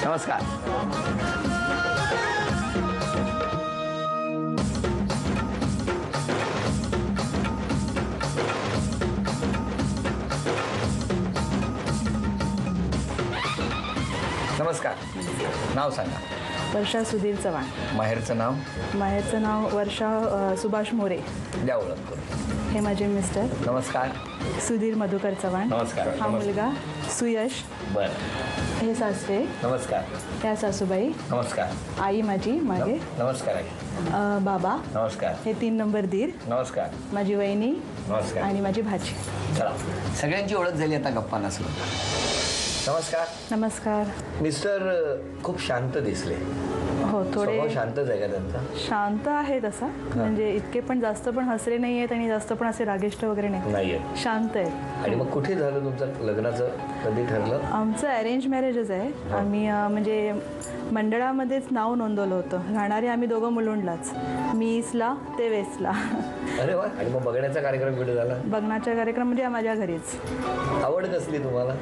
नमस्कार. नमस्कार. नाव सांगा. वर्षा सुधीर चव्हाण. माहेरचं नाव? माहेरचं नाव वर्षा सुभाष मोरे. द्या ओळख करून. हे माझे मिस्टर. नमस्कार. सुधीर मधुकर चव्हाण. नमस्कार. हा मुलगा सुयश. बरं. हे सासरे. नमस्कार. ह्या सासूबाई. नमस्कार. आई माझी मागे. नमस्कार आई. बाबा. नमस्कार. हे 3 नंबर दीर. नमस्कार. माझी वहिनी. नमस्कार. आणि माझी भाची. चला, सगळ्यांची ओळख झाली आता गप्पा नसलो. नमस्कार. नमस्कार. मिस्टर खूप शांत दिसले. हो, थोडे स्वभाव शांतच आहे का त्यांचा? शांत आहे तसा, म्हणजे इतके पण जास्त पण हसरे नाही आहेत आणि जास्त पण असे रागिष्ट वगैरे नाहीये. शांत आहेत. आणि मग कुठे झालं तुमचं लग्नाचं? कधी ठरलं? आमचं अरेंज मॅरेजच आहे. आम्ही म्हणजे मंडळामध्येच नाव नोंदवलं होतं. राहणारे आम्ही दोघं मुलुंडलाच. मी ईस्टला, ते वेस्टला. अरे वा. आणि मग बघण्याचा कार्यक्रम कुठे झाला? बघण्याचा कार्यक्रम म्हणजे माझ्या घरीच. आवड कसली तुम्हाला?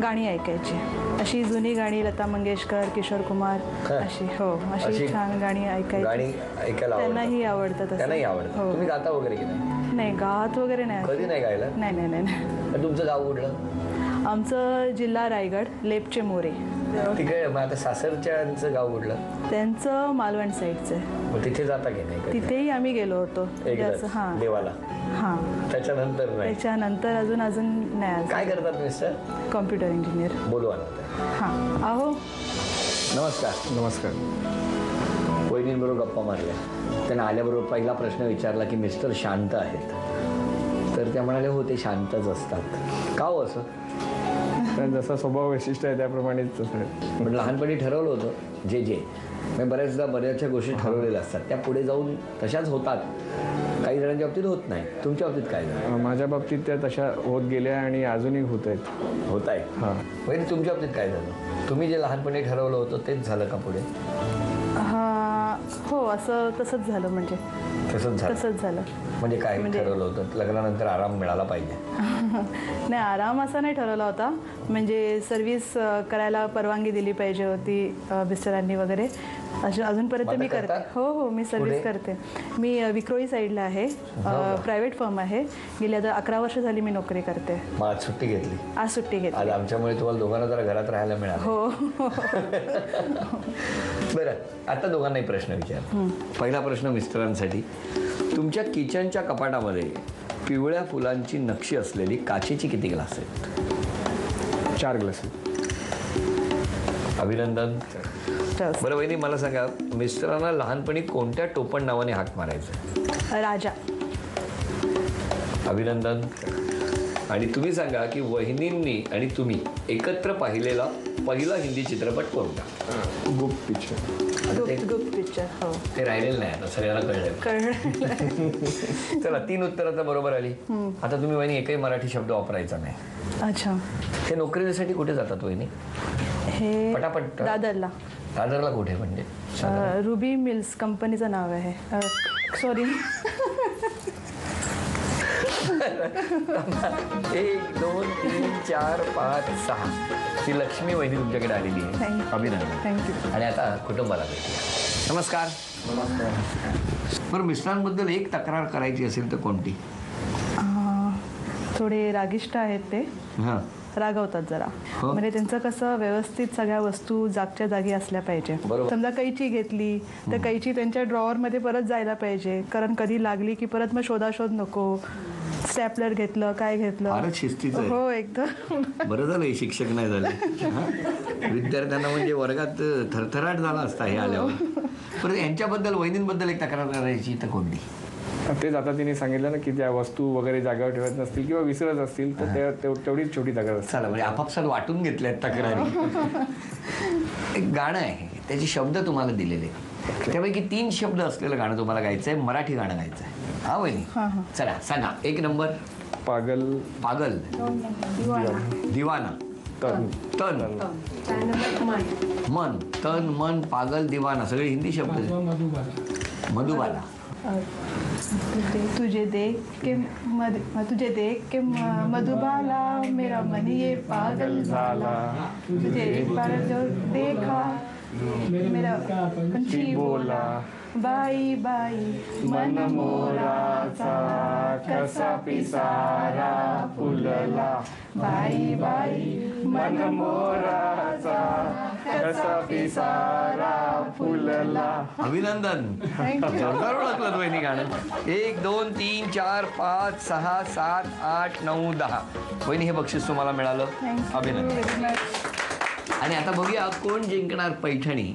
गाणी ऐकायची, अशी जुनी गाणी, लता मंगेशकर, किशोर कुमार, अशी. हो, अशी छान गाणी ऐकायची. गाणी ऐकायला त्यांनाही आवडतं. त्यांनाही आवडतं. तुम्ही गाता वगैरे की नाही? नाही, गात वगैरे नाही. कधी नाही गायला? नाही नाही नाही. तुमचं गाव कुठलं? आमचं जिल्हा रायगड, लेपचे मोरे. तिकडे मग आता सासरच्यांचं गाव कुठलं? त्यांचं मालवण साईडचं आहे. मग तिथे जाता की नाही? तिथेही आम्ही गेलो होतो हां, देवाला. हां, त्याच्यानंतर नाही? त्याच्यानंतर अजून नाही. काय करतात मिस्टर? Computer engineer. बोलवा ना. हां. अहो, नमस्कार. नमस्कार. वहिनींबरोबर गप्पा मारल्या. त्यांना आल्याबरोबर पहिला प्रश्न विचारला की मिस्टर शांत आहेत? तर त्या म्हणाले हो, ते शांतच असतात. का हो असं? जसा स्वभाव वैशिष्ट्य आहे त्याप्रमाणेच तसं आहे. पण लहानपणी ठरवलं होतं जे म्हणजे बऱ्याचदा बऱ्याचशा गोष्टी ठरवलेल्या असतात, त्या पुढे जाऊन तशाच होतात. काही जणांच्या बाबतीत होत नाही. तुमच्या बाबतीत काय झालं? माझ्या बाबतीत त्या तशा होत गेल्या आणि अजूनही होत आहेत. होत आहे. हां. वहिनी, तुमच्या बाबतीत काय झालं? तुम्ही जे लहानपणी ठरवलं होतं तेच झालं का पुढे? हो, असं तसंच झालं. म्हणजे तसंच झालं. म्हणजे काय ठरवलं होतं? लग्नानंतर आराम मिळाला पाहिजे? नाही, आराम असा नाही ठरवला होता. म्हणजे सर्व्हिस करायला परवानगी दिली पाहिजे होती मिस्टरांनी वगैरे. अजूनपर्यंत मी करते. हो, मी सर्व्हिस करते. मी विक्रोळी साईडला आहे. प्रायव्हेट फर्म आहे. गेली आता 11 वर्ष झाली मी नोकरी करते. मग आज सुट्टी घेतली? आज सुट्टी घेतली. आज आमच्यामुळे तुम्हाला दोघांना जरा घरात राहायला मिळालं. हो. बरं, आता दोघांनाही प्रश्न विचार. पहिला प्रश्न मिस्टरांसाठी. तुमच्या किचनच्या कपाटामध्ये पिवळ्या फुलांची नक्षी असलेली काचेची किती ग्लास आहेत? 4 ग्लास. अभिनंदन. बरं वहिनी, मला सांगा, मिस्टरांना लहानपणी कोणत्या टोपण नावाने हाक मारायचं? राजा. अभिनंदन. आणि तुम्ही सांगा की वहिनींनी आणि तुम्ही एकत्र पाहिलेला पहिला हिंदी चित्रपट कोणता? गुप्त पिक्चर. गुप्त पिक्चर. हो, ते राहिलेलं नाही, आता सगळ्यांना कळलं. चला, 3 उत्तरं तर बरोबर आली. आता तुम्ही वहिनी एकही मराठी शब्द वापरायचा नाही. अच्छा. हे नोकरीसाठी कुठे जातात वहिनी? हे पटापट. दादरला. दादरला कुठे म्हणजे? रुबी मिल्स कंपनीचं नाव आहे. सॉरी. 1 2 3 4 5 6. ती लक्ष्मी वहिनी तुमच्याकडे आलेली आहे. अभिनंदन. थँक्यू. आणि आता कुटुंबाला भेटूया. नमस्कार. बरं, मिस्टरांबद्दल एक तक्रार करायची असेल तर कोणती? थोडे रागिष्ट आहेत ते. हां. रागवतात जरा. म्हणजे त्यांचं कसं व्यवस्थित सगळ्या वस्तू जागच्या जागी असल्या पाहिजे. समजा कैची घेतली तर कैची त्यांच्या ड्रॉवरमध्ये परत जायला पाहिजे, कारण कधी लागली की परत मग शोधाशोध नको. स्टॅपलर घेतलं, काय घेतलं. फारच शिस्तीचं आहे. हो, एकदम. बरं झालं हे शिक्षक नाही झाले. विद्यार्थ्यांना म्हणजे वर्गात थरथराट झाला असता हे आल्यावर. परत यांच्याबद्दल, वहिनींबद्दल एक तक्रार करायची तर कोणती? तेच आता तिने सांगितलं ना की त्या वस्तू वगैरे जागेवर ठेवत नसतील किंवा विसरत असतील तर तेवढीच छोटी तक्रार असते. चला, म्हणजे आपापसात वाटून घेतल्यात तक्रारी. एक गाणं आहे, त्याचे शब्द तुम्हाला दिलेले, त्यापैकी 3 शब्द असलेलं गाणं तुम्हाला गायचं आहे. मराठी गाणं गायचं आहे. हा वहिनी, चला सांगा. 1 नंबर. पागल. पागल. दिवाना. तन. तन. मन. तन, मन, पागल, दिवाना सगळे हिंदी शब्द. मधुबाला. तुझे देख के मधुबाला मेरा मन ये पागल झाला तुझे एक बार जो देखा मेरा पंछी बोला बाई बाई मन मोराचा कसा पिसारा फुलला बाई बाई मन मोराचा कसा पिसारा फुलला. अभिनंदन. जोरदार ओळखलं वहिनी गाणं. 1 2 3 4 5 6 7 8 9 10 वहिनी हे बक्षीस तुम्हाला मिळालं. अभिनंदन. आणि आता बघूया कोण जिंकणार पैठणी.